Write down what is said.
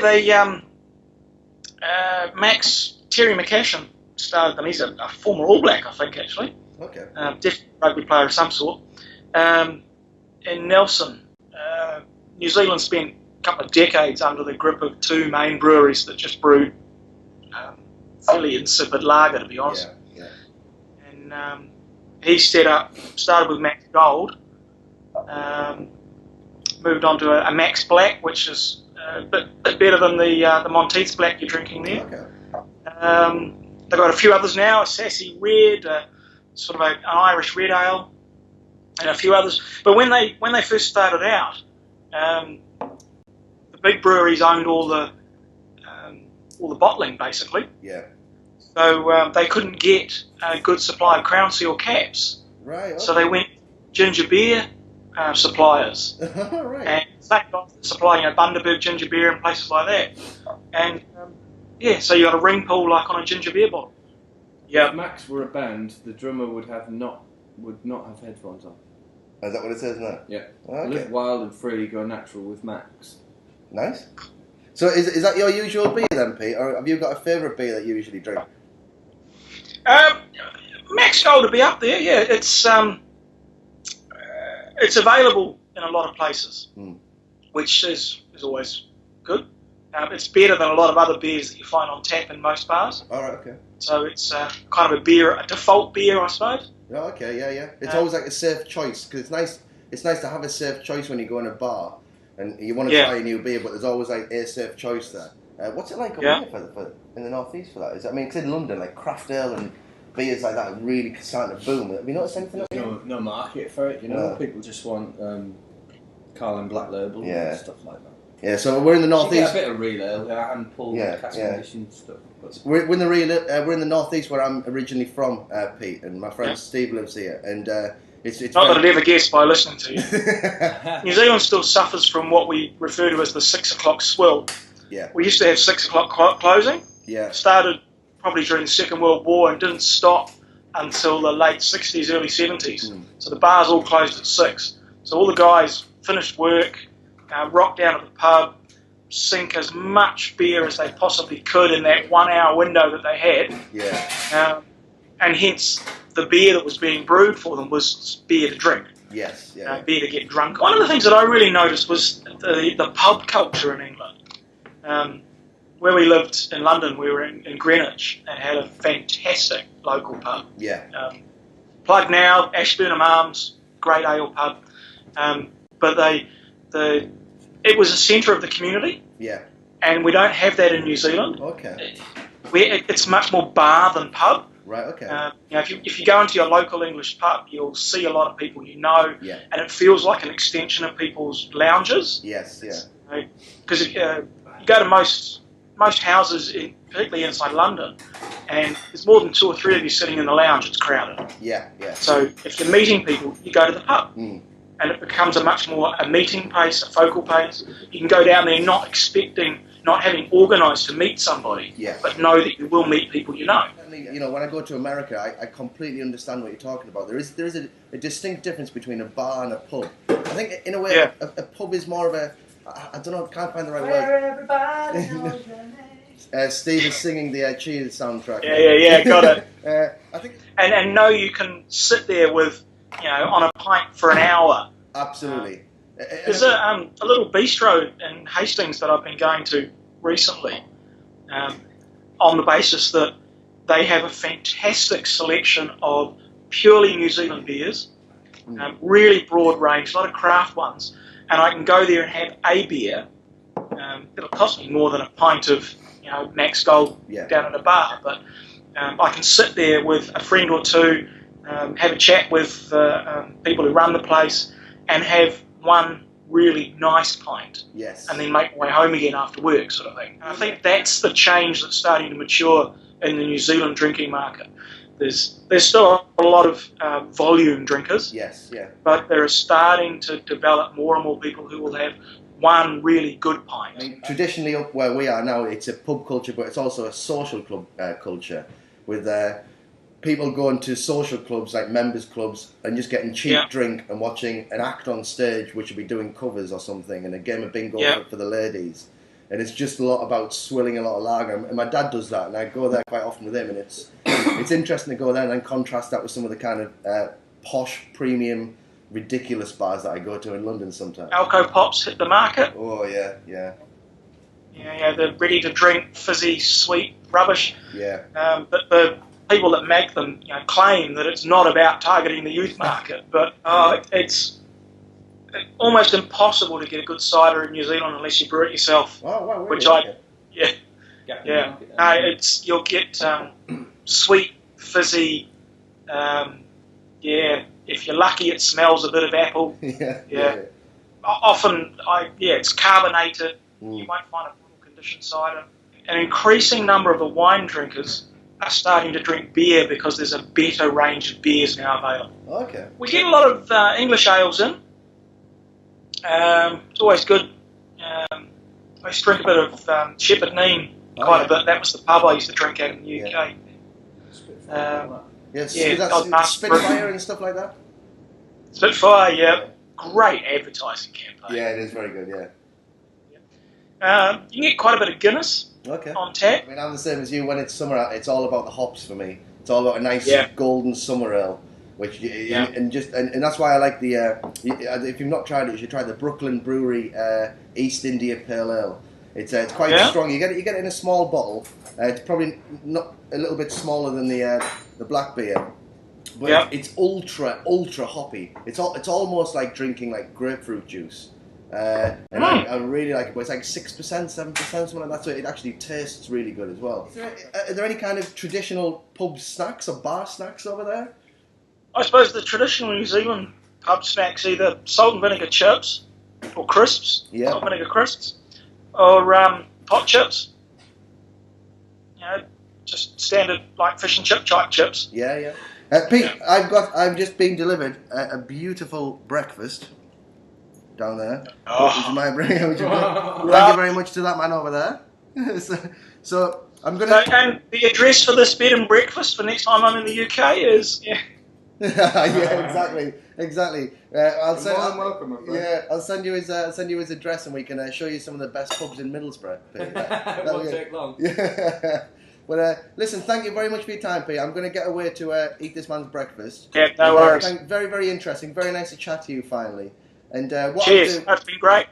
they Terry McCashin started them. He's a former All Black, I think, actually. Okay. Definitely a rugby player of some sort. In Nelson, New Zealand spent a couple of decades under the grip of two main breweries that just brewed fairly insipid lager, to be honest. Yeah. And he started with Max Gold, moved on to a Max Black, which is a bit better than the Monteith's Black you're drinking there. Okay. They've got a few others now, a Sassy Red, sort of an Irish Red Ale, and a few others. But when they first started out, the big breweries owned all the bottling, basically. Yeah. So they couldn't get a good supply of Crown Seal caps. Right. Okay. So they went ginger beer suppliers. Right. And they got supplying Bundaberg ginger beer and places like that. And so you got a ring pull like on a ginger beer bottle. Yeah. If Max were a band, the drummer would not have headphones on. Is that what it says now? Yeah. Okay. Live wild and free, go natural with Max. Nice. So is that your usual beer then, Pete, or have you got a favourite beer that you usually drink? Max Gold would be up there. Yeah, it's available in a lot of places, which is always good. It's better than a lot of other beers that you find on tap in most bars. All right, okay. So it's kind of a default beer, I suppose. Oh, okay, yeah. It's always like a safe choice, because it's nice. It's nice to have a safe choice when you go in a bar and you want to try a new beer, but there's always like a safe choice there. What's it like over here for in the northeast for that? Because in London, like craft ale and beers like that are really starting to boom. Have you noticed anything? No market for it, People just want Carlin Black Label and stuff like that. Yeah, so we're in the northeast. You get a bit of real ale, and pull cask conditioned stuff. We're in the northeast where I'm originally from, Pete, and my friend Steve lives here, and it's not that I'd ever guess by listening to you. New Zealand still suffers from what we refer to as the 6 o'clock swill. Yeah. We used to have 6 o'clock closing. Yeah. Started probably during the Second World War and didn't stop until the late 60s, early 70s. So the bars all closed at 6. So all the guys finished work, rocked down at the pub, sink as much beer as they possibly could in that 1 hour window that they had. Yeah. And hence the beer that was being brewed for them was beer to drink. Yes. Beer to get drunk. One of the things that I really noticed was the pub culture in England. Where we lived in London, we were in Greenwich and had a fantastic local pub. Yeah. Plug now, Ashburnham Arms, great ale pub. But it was a centre of the community. Yeah. And we don't have that in New Zealand. Okay. It's much more bar than pub. Right, okay. If you go into your local English pub, you'll see a lot of people you know, and it feels like an extension of people's lounges. Yes, yeah. Because you go to most houses, particularly inside London, and there's more than 2 or 3 of you sitting in the lounge, it's crowded. Yeah. So if you're meeting people, you go to the pub. And it becomes a meeting place, a focal place. You can go down there not having organised to meet somebody, but know that you will meet people you know. When I go to America, I completely understand what you're talking about. There is a distinct difference between a bar and a pub. I think, in a way, a pub is more of a, I don't know, can't find the right word. Everybody knows your name. Steve is singing the Cheers soundtrack. Yeah, got it. I think, and know you can sit there with, on a pint for an hour. Absolutely. There's a little bistro in Hastings that I've been going to recently, on the basis that they have a fantastic selection of purely New Zealand beers, really broad range, a lot of craft ones, and I can go there and have a beer. It'll cost me more than a pint of Max Gold down at a bar, but I can sit there with a friend or two, have a chat with people who run the place, and have one really nice pint, and then make my way home again after work, sort of thing. And I think that's the change that's starting to mature in the New Zealand drinking market. There's still a lot of volume drinkers, but there are starting to develop more and more people who will have one really good pint. I mean, traditionally, up where we are now, it's a pub culture, but it's also a social club culture, with people going to social clubs like members clubs and just getting cheap drink and watching an act on stage which will be doing covers or something, and a game of bingo for the ladies. and it's just a lot about swilling a lot of lager. And my dad does that, and I go there quite often with him, and it's interesting to go there and then contrast that with some of the kind of posh, premium, ridiculous bars that I go to in London sometimes. Alco Pops hit the market. Oh yeah. Yeah, the ready-to-drink, fizzy, sweet rubbish. Yeah. But the people that make them, claim that it's not about targeting the youth market. But it's almost impossible to get a good cider in New Zealand unless you brew it yourself. Oh, wow, really? Which you'll get sweet, fizzy. If you're lucky, it smells a bit of apple. Yeah. Often, it's carbonated. You won't find a full conditioned cider. An increasing number of the wine drinkers are starting to drink beer because there's a better range of beers now available. Okay. We get a lot of English ales in. It's always good. I used to drink a bit of Shepherd Neame quite a bit. That was the pub I used to drink at in the UK. That's Spitfire and stuff like that? Spitfire, yeah. Great advertising campaign. Yeah, it is very good, yeah. You can get quite a bit of Guinness on tap. I mean, I'm the same as you. When it's summer, it's all about the hops for me. It's all about a nice golden summer ale, and that's why I like the. If you've not tried it, you should try the Brooklyn Brewery East India Pale Ale. It's quite strong. You get it in a small bottle. It's probably not a little bit smaller than the black beer, but it's ultra hoppy. It's almost like drinking like grapefruit juice. And I really like it, but it's like 6%, 7%, something like that, so it actually tastes really good as well. Are there any kind of traditional pub snacks or bar snacks over there? I suppose the traditional New Zealand pub snacks either salt and vinegar chips or crisps, salt and vinegar crisps, or hot chips. Just standard like fish and chip type chips. Yeah. Pete, I've just been delivered a beautiful breakfast down there. Would you mind bringing? Thank you very much to that man over there. so I'm gonna. And the address for this bed and breakfast for next time I'm in the UK is exactly. I'll send you his address, and we can show you some of the best pubs in Middlesbrough. It won't take long. Yeah. Well, listen, thank you very much for your time, Pete. I'm going to get away to eat this man's breakfast. Yeah, no worries. Very, very interesting. Very nice to chat to you finally. And cheers. That's been great.